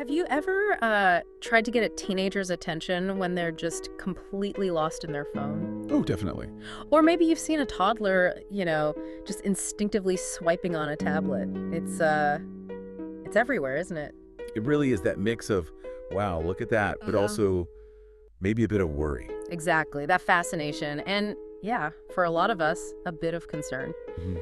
Have you ever tried to get a teenager's attention when they're just completely lost in their phone? Oh, definitely. Or maybe you've seen a toddler, just instinctively swiping on a tablet. It's everywhere, isn't it? It really is that mix of, wow, look at that, but Uh-huh. also maybe a bit of worry. Exactly, that fascination. And yeah, for a lot of us, a bit of concern. Mhm.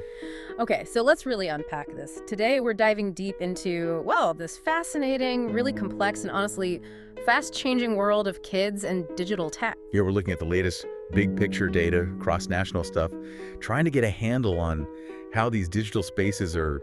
Okay, so let's really unpack this. Today, we're diving deep into, well, this fascinating, really complex, and honestly, fast-changing world of kids and digital tech. Yeah, we're looking at the latest big picture data, cross-national stuff, trying to get a handle on how these digital spaces are,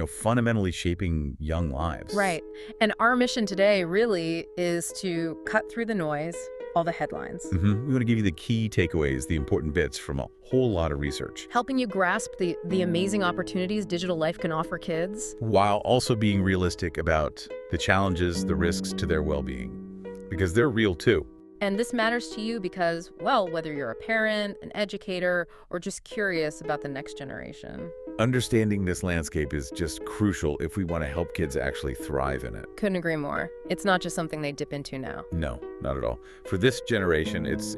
fundamentally shaping young lives. Right. And our mission today really is to cut through the noise, all the headlines, We want to give you the key takeaways, the important bits from a whole lot of research, helping you grasp the amazing opportunities digital life can offer kids. while also being realistic about the challenges, the risks to their well-being, because they're real too. And this matters to you because, well, whether you're a parent, an educator, or just curious about the next generation. Understanding this landscape is just crucial if we want to help kids actually thrive in it. Couldn't agree more. It's not just something they dip into now. No, not at all. For this generation, it's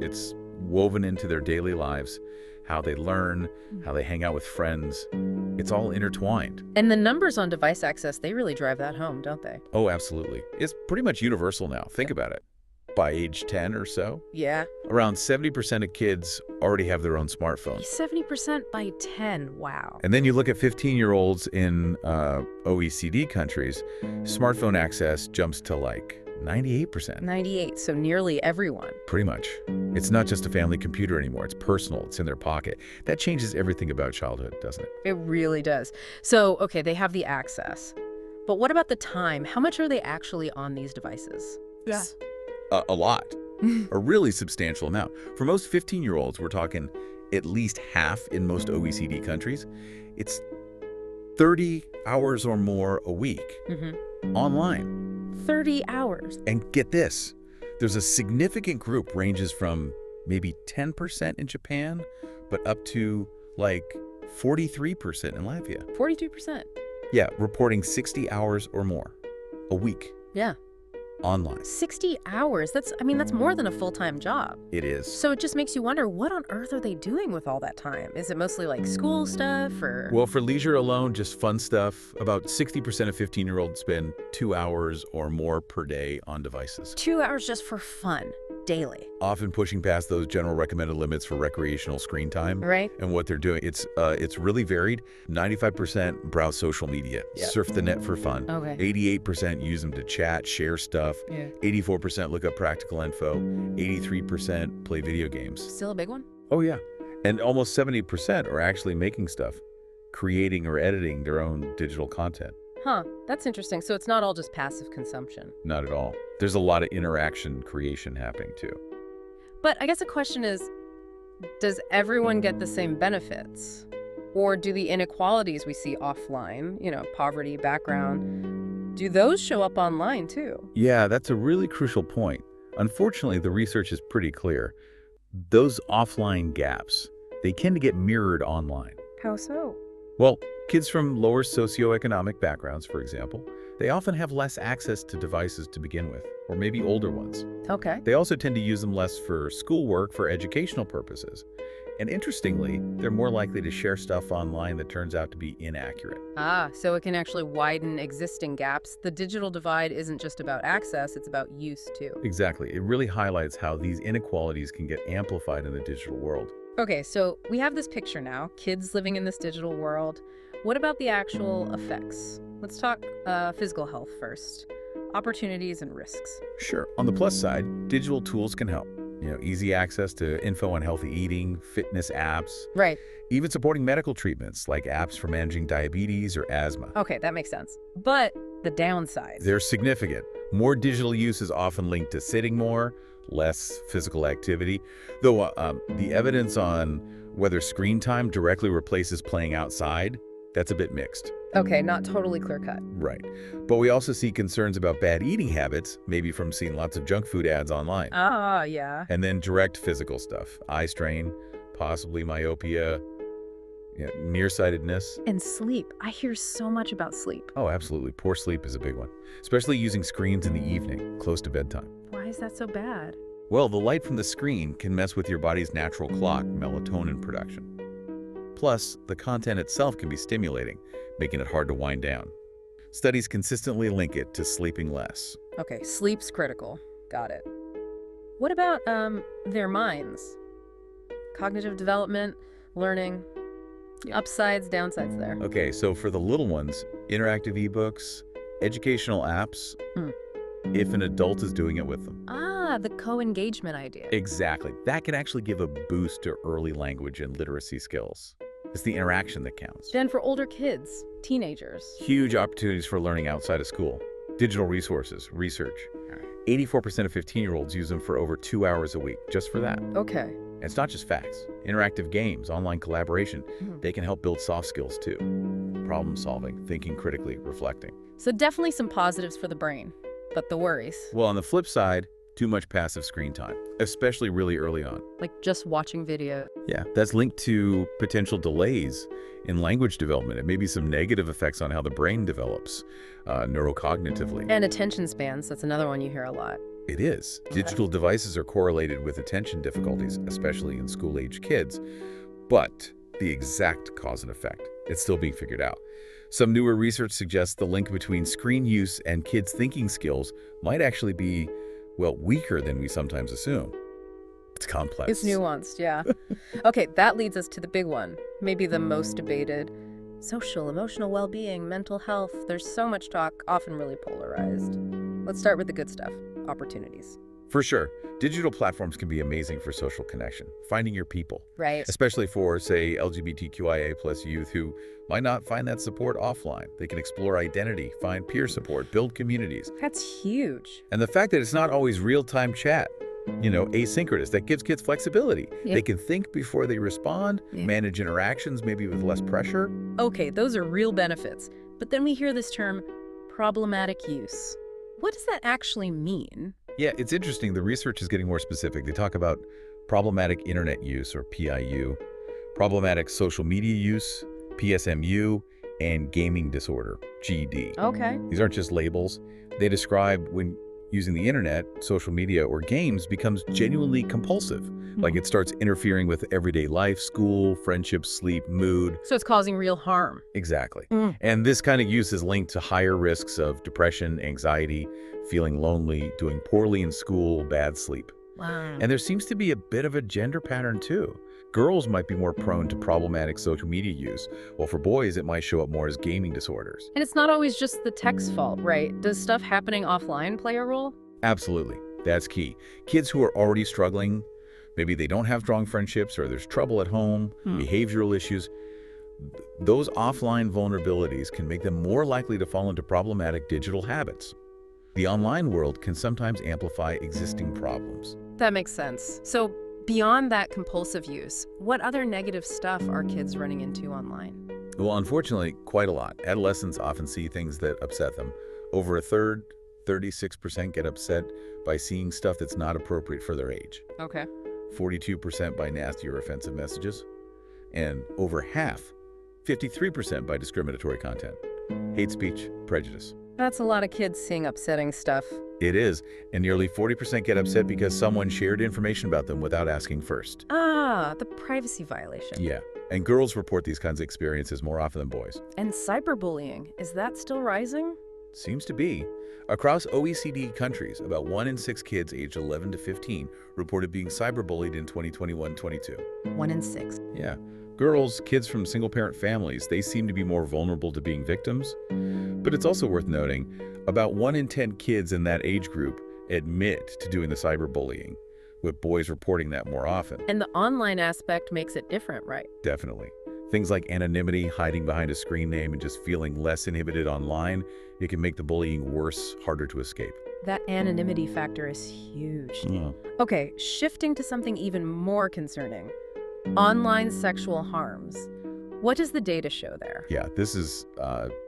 woven into their daily lives, how they learn, how they hang out with friends. It's all intertwined. And the numbers on device access, they really drive that home, don't they? Oh, absolutely. It's pretty much universal now. Think about it. By age 10 or so, Yeah. around 70% of kids already have their own smartphone. 70% by 10. Wow. And then you look at 15-year-olds in OECD countries, smartphone access jumps to like 98%. 98, so nearly everyone. Pretty much. It's not just a family computer anymore. It's personal. It's in their pocket. That changes everything about childhood, doesn't it? It really does. So, okay, they have the access. But what about the time? How much are they actually on these devices? Yeah. A lot. A really substantial amount. For most 15-year-olds, we're talking at least half in most OECD countries. It's 30 hours or more a week online. 30 hours. And get this, there's a significant group ranges from maybe 10% in Japan, but up to like 43% in Latvia. 42%. Yeah, reporting 60 hours or more a week Yeah. online. 60 hours. That's more than a full-time job. It is. So it just makes you wonder, what on earth are they doing with all that time? Is it mostly like school stuff or? Well, for leisure alone, just fun stuff, about 60% of 15-year-olds spend 2 hours or more per day on devices, 2 hours just for fun, daily. often pushing past those general recommended limits for recreational screen time. Right? And what they're doing, it's really varied. 95% browse social media, Yeah. surf the net for fun. Okay. 88% use them to chat, share stuff. Yeah. 84% look up practical info. 83% play video games. Still a big one? Oh, yeah. And almost 70% are actually making stuff, creating or editing their own digital content. Huh, that's interesting. So it's not all just passive consumption. Not at all. There's a lot of interaction creation happening too. But I guess the question is, does everyone get the same benefits? Or do the inequalities we see offline, poverty, background, do those show up online too? Yeah, that's a really crucial point. Unfortunately, the research is pretty clear. Those offline gaps, they tend to get mirrored online. How so? Well, kids from lower socioeconomic backgrounds, for example, they often have less access to devices to begin with, or maybe older ones. Okay. They also tend to use them less for schoolwork, for educational purposes. And interestingly, they're more likely to share stuff online that turns out to be inaccurate. Ah, so it can actually widen existing gaps. The digital divide isn't just about access, it's about use too. Exactly. It really highlights how these inequalities can get amplified in the digital world. Okay, so we have this picture now, kids living in this digital world. What about the actual effects? Let's talk physical health first. Opportunities and risks. Sure. On the plus side, digital tools can help. Easy access to info on healthy eating, fitness apps, Right. even supporting medical treatments like apps for managing diabetes or asthma. Okay, that makes sense. But the downsides. They're significant. More digital use is often linked to sitting more, less physical activity, though the evidence on whether screen time directly replaces playing outside, that's a bit mixed. Okay, not totally clear-cut. Right. But we also see concerns about bad eating habits, maybe from seeing lots of junk food ads online. Ah, yeah. And then direct physical stuff, eye strain, possibly myopia, Yeah, nearsightedness. And sleep. I hear so much about sleep. Oh, absolutely. Poor sleep is a big one, especially using screens in the evening, close to bedtime. Why is that so bad? Well, the light from the screen can mess with your body's natural clock, melatonin production. Plus, the content itself can be stimulating, making it hard to wind down. Studies consistently link it to sleeping less. Okay, sleep's critical. Got it. What about, their minds? Cognitive development, learning, upsides, downsides there. Okay, so for the little ones, interactive ebooks, educational apps, if an adult is doing it with them. Ah, the co-engagement idea. Exactly. That can actually give a boost to early language and literacy skills. It's the interaction that counts. Then for older kids, teenagers. Huge opportunities for learning outside of school. Digital resources, research. 84% of 15-year-olds use them for over 2 hours a week, just for that. Okay. And it's not just facts. Interactive games, online collaboration, they can help build soft skills too. Problem solving, thinking critically, reflecting. So definitely some positives for the brain, but the worries, Well, on the flip side, too much passive screen time, especially really early on. like just watching video. Yeah, that's linked to potential delays in language development and maybe some negative effects on how the brain develops neurocognitively. And attention spans, that's another one you hear a lot. It is. Digital devices are correlated with attention difficulties, especially in school-age kids. But the exact cause and effect, it's still being figured out. Some newer research suggests the link between screen use and kids' thinking skills might actually be, well, weaker than we sometimes assume. It's complex. It's nuanced, yeah. Okay, that leads us to the big one, maybe the most debated. Social, emotional well-being, mental health. There's so much talk, often really polarized. Let's start with the good stuff, opportunities. For sure. Digital platforms can be amazing for social connection, finding your people. Right. Especially for, say, LGBTQIA+ youth who might not find that support offline. They can explore identity, find peer support, build communities. That's huge. And the fact that it's not always real-time chat, asynchronous, that gives kids flexibility. Yeah. They can think before they respond, manage interactions maybe with less pressure. Okay, those are real benefits. But then we hear this term, problematic use. What does that actually mean? Yeah, it's interesting. The research is getting more specific. They talk about problematic internet use, or PIU, problematic social media use, PSMU, and gaming disorder, GD. Okay. These aren't just labels. They describe when using the internet, social media, or games becomes genuinely compulsive. Like it starts interfering with everyday life, school, friendships, sleep, mood. So it's causing real harm. Exactly. And this kind of use is linked to higher risks of depression, anxiety, feeling lonely, doing poorly in school, bad sleep. Wow. And there seems to be a bit of a gender pattern too. Girls might be more prone to problematic social media use, while for boys it might show up more as gaming disorders. And it's not always just the tech's fault, right? Does stuff happening offline play a role? Absolutely. That's key. Kids who are already struggling, maybe they don't have strong friendships or there's trouble at home, behavioral issues, those offline vulnerabilities can make them more likely to fall into problematic digital habits. The online world can sometimes amplify existing problems. That makes sense. So beyond that compulsive use, what other negative stuff are kids running into online? Well, unfortunately, quite a lot. Adolescents often see things that upset them. Over a third, 36% get upset by seeing stuff that's not appropriate for their age. Okay. 42% by nasty or offensive messages. And over half, 53% by discriminatory content. Hate speech, prejudice. That's a lot of kids seeing upsetting stuff. It is, and nearly 40% get upset because someone shared information about them without asking first. Ah, the privacy violation. Yeah, and girls report these kinds of experiences more often than boys. And cyberbullying, is that still rising? Seems to be. Across OECD countries, about 1 in 6 kids aged 11 to 15 reported being cyberbullied in 2021-22. 1 in 6. Yeah. Girls, kids from single-parent families, they seem to be more vulnerable to being victims. But it's also worth noting, about 1 in 10 kids in that age group admit to doing the cyberbullying, with boys reporting that more often. And the online aspect makes it different, right? Definitely. Things like anonymity, hiding behind a screen name, and just feeling less inhibited online, it can make the bullying worse, harder to escape. That anonymity factor is huge. Yeah. Okay, shifting to something even more concerning. Online sexual harms. What does the data show there? Yeah, this is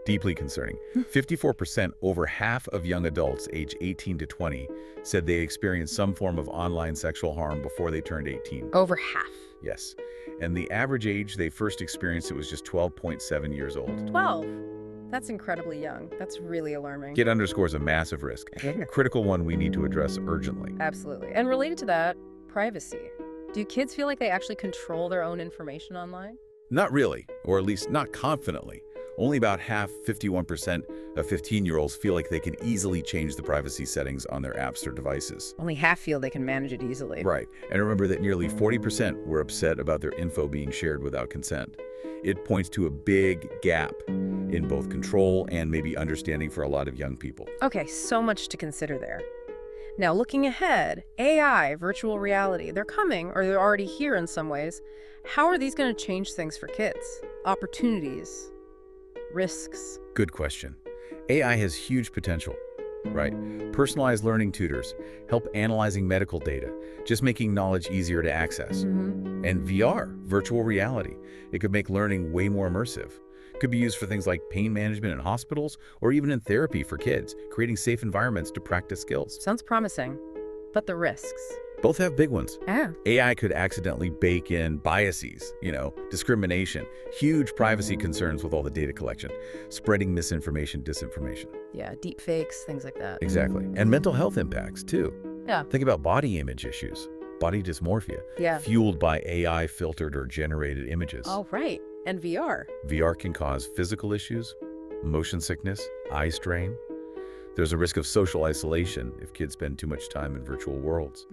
deeply concerning. 54%, over half of young adults aged 18 to 20, said they experienced some form of online sexual harm before they turned 18. Over half. Yes. And the average age they first experienced it was just 12.7 years old. 12. That's incredibly young. That's really alarming. Kid underscores a massive risk, a critical one we need to address urgently. Absolutely. And related to that, privacy. Do kids feel like they actually control their own information online? Not really, or at least not confidently. Only about half, 51% of 15-year-olds feel like they can easily change the privacy settings on their apps or devices. Only half feel they can manage it easily. Right, and remember that nearly 40% were upset about their info being shared without consent. It points to a big gap in both control and maybe understanding for a lot of young people. Okay, so much to consider there. Now, looking ahead, AI, virtual reality, they're coming, or they're already here in some ways. How are these going to change things for kids? Opportunities, risks? Good question. AI has huge potential, right? Personalized learning tutors, help analyzing medical data, just making knowledge easier to access. And VR, virtual reality, it could make learning way more immersive. Could be used for things like pain management in hospitals or even in therapy for kids, creating safe environments to practice skills. Sounds promising, but the risks? Both have big ones. Yeah. AI could accidentally bake in biases, discrimination, huge privacy concerns with all the data collection, spreading misinformation, disinformation. Yeah, deep fakes, things like that. Exactly. And mental health impacts, too. Yeah. Think about body image issues, body dysmorphia, Yeah. fueled by AI-filtered or generated images. Oh, right. And VR. VR can cause physical issues, motion sickness, eye strain. There's a risk of social isolation if kids spend too much time in virtual worlds.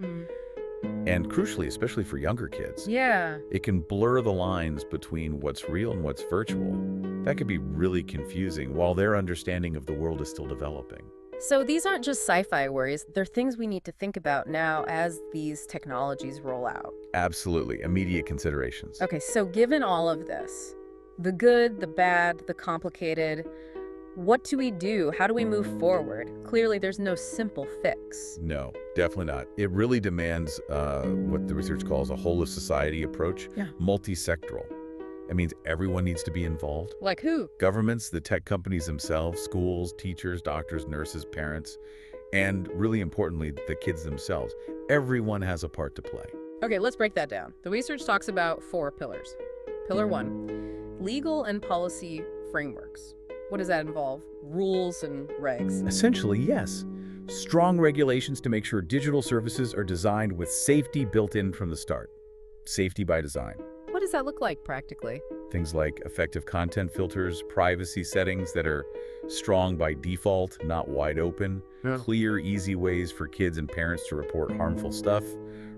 And crucially, especially for younger kids, Yeah. it can blur the lines between what's real and what's virtual. That could be really confusing while their understanding of the world is still developing. So these aren't just sci-fi worries. They're things we need to think about now as these technologies roll out. Absolutely. Immediate considerations. Okay, so given all of this, the good, the bad, the complicated, what do we do? How do we move forward? Clearly, there's no simple fix. No, definitely not. It really demands what the research calls a whole of society approach, Yeah. multi-sectoral. It means everyone needs to be involved. Like who? Governments, the tech companies themselves, schools, teachers, doctors, nurses, parents, and really importantly, the kids themselves. Everyone has a part to play. Okay, let's break that down. The research talks about 4 pillars. Pillar 1, legal and policy frameworks. What does that involve? Rules and regs. Essentially, yes. Strong regulations to make sure digital services are designed with safety built in from the start. Safety by design. What does that look like practically? Things like effective content filters, privacy settings that are strong by default, not wide open, clear, easy ways for kids and parents to report harmful stuff,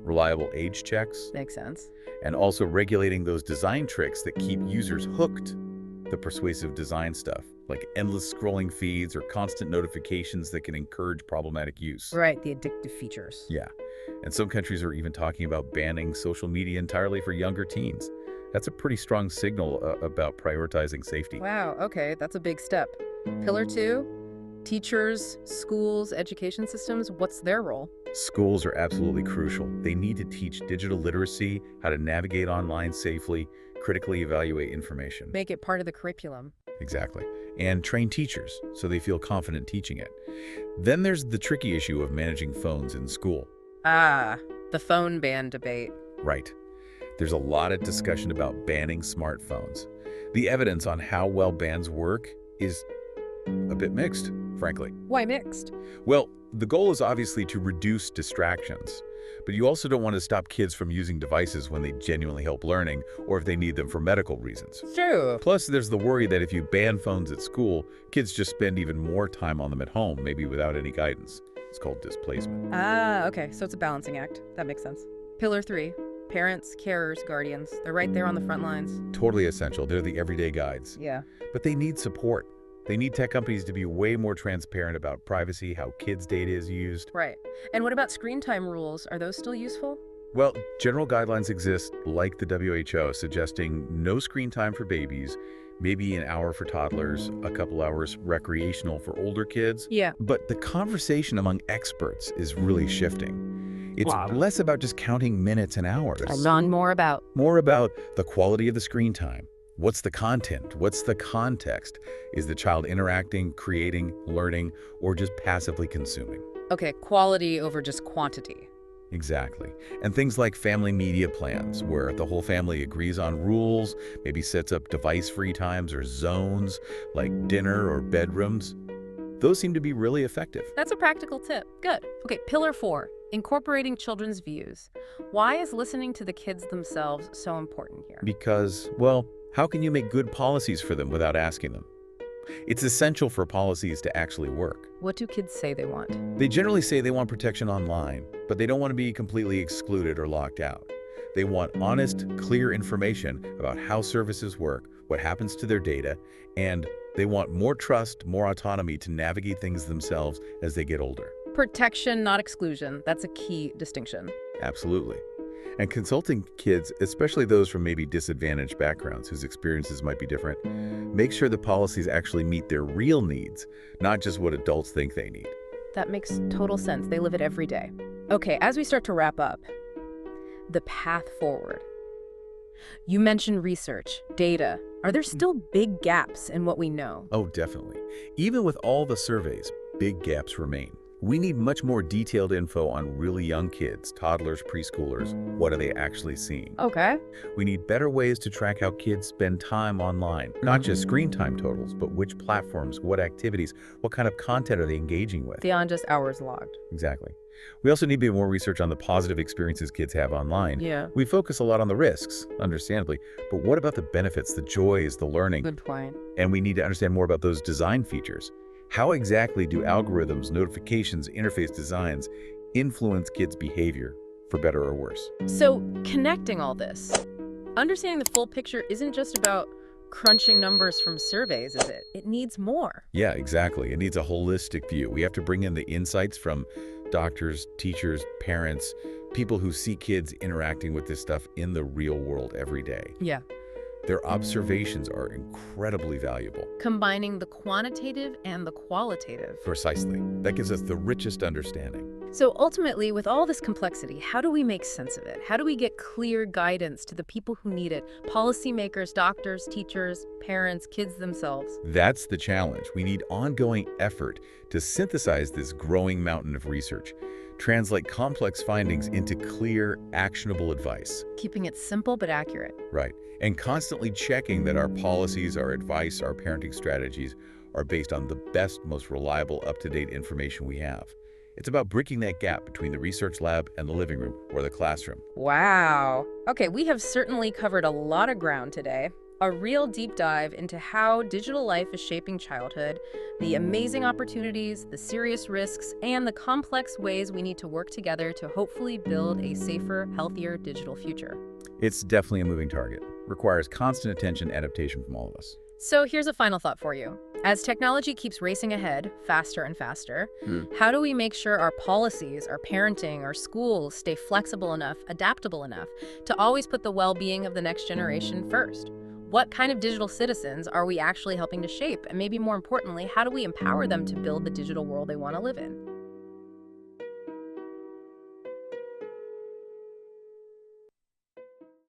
reliable age checks, Makes sense. and also regulating those design tricks that keep users hooked. The persuasive design stuff, like endless scrolling feeds or constant notifications that can encourage problematic use. Right, the addictive features. Yeah, and some countries are even talking about banning social media entirely for younger teens. That's a pretty strong signal about prioritizing safety. Wow, okay, that's a big step. Pillar 2, teachers, schools, education systems, what's their role? Schools are absolutely crucial. They need to teach digital literacy, how to navigate online safely, critically evaluate information. Make it part of the curriculum. Exactly. And train teachers so they feel confident teaching it. Then there's the tricky issue of managing phones in school. Ah, the phone ban debate. Right. There's a lot of discussion about banning smartphones. The evidence on how well bans work is a bit mixed, frankly. Why mixed? Well, the goal is obviously to reduce distractions, but you also don't want to stop kids from using devices when they genuinely help learning or if they need them for medical reasons. True. Plus, there's the worry that if you ban phones at school, kids just spend even more time on them at home, maybe without any guidance. It's called displacement. Ah, okay, so it's a balancing act. That makes sense. Pillar 3, parents, carers, guardians. They're right there on the front lines. Totally essential. They're the everyday guides. Yeah. But they need support. They need tech companies to be way more transparent about privacy, how kids' data is used. Right. And what about screen time rules? Are those still useful? Well, general guidelines exist, like the WHO, suggesting no screen time for babies, maybe an hour for toddlers, a couple hours recreational for older kids. Yeah. But the conversation among experts is really shifting. It's Wow. less about just counting minutes and hours. And more about. More about the quality of the screen time. What's the content? What's the context? Is the child interacting, creating, learning, or just passively consuming? Okay, quality over just quantity. Exactly. And things like family media plans, where the whole family agrees on rules, maybe sets up device-free times or zones, like dinner or bedrooms. Those seem to be really effective. That's a practical tip. Good. Okay, pillar 4, incorporating children's views. Why is listening to the kids themselves so important here? Because, well, how can you make good policies for them without asking them? It's essential for policies to actually work. What do kids say they want? They generally say they want protection online, but they don't want to be completely excluded or locked out. They want honest, clear information about how services work, what happens to their data, and they want more trust, more autonomy to navigate things themselves as they get older. Protection, not exclusion. That's a key distinction. Absolutely. And consulting kids, especially those from maybe disadvantaged backgrounds whose experiences might be different, make sure the policies actually meet their real needs, not just what adults think they need. That makes total sense. They live it every day. Okay, as we start to wrap up, the path forward. You mentioned research, data. Are there still big gaps in what we know? Oh, definitely. Even with all the surveys, big gaps remain. We need much more detailed info on really young kids, toddlers, preschoolers. What are they actually seeing? Okay. We need better ways to track how kids spend time online. Not just screen time totals, but which platforms, what activities, what kind of content are they engaging with? Beyond just hours logged. Exactly. We also need to do more research on the positive experiences kids have online. Yeah. We focus a lot on the risks, understandably, but what about the benefits, the joys, the learning? Good point. And we need to understand more about those design features. How exactly do algorithms, notifications, interface designs influence kids' behavior, for better or worse? So, connecting all this, understanding the full picture isn't just about crunching numbers from surveys, is it? It needs more. Yeah, exactly. It needs a holistic view. We have to bring in the insights from doctors, teachers, parents, people who see kids interacting with this stuff in the real world every day. Yeah. Their observations are incredibly valuable. Combining the quantitative and the qualitative. Precisely. That gives us the richest understanding. So ultimately, with all this complexity, how do we make sense of it? How do we get clear guidance to the people who need it? Policymakers, doctors, teachers, parents, kids themselves. That's the challenge. We need ongoing effort to synthesize this growing mountain of research, translate complex findings into clear, actionable advice. Keeping it simple but accurate. Right. And constantly checking that our policies, our advice, our parenting strategies are based on the best, most reliable, up-to-date information we have. It's about bridging that gap between the research lab and the living room or the classroom. Wow. Okay, we have certainly covered a lot of ground today. A real deep dive into how digital life is shaping childhood, the amazing opportunities, the serious risks, and the complex ways we need to work together to hopefully build a safer, healthier digital future. It's definitely a moving target. Requires constant attention, adaptation from all of us. So here's a final thought for you. As technology keeps racing ahead, faster and faster, how do we make sure our policies, our parenting, our schools stay flexible enough, adaptable enough to always put the well-being of the next generation first? What kind of digital citizens are we actually helping to shape? And maybe more importantly, how do we empower them to build the digital world they want to live in?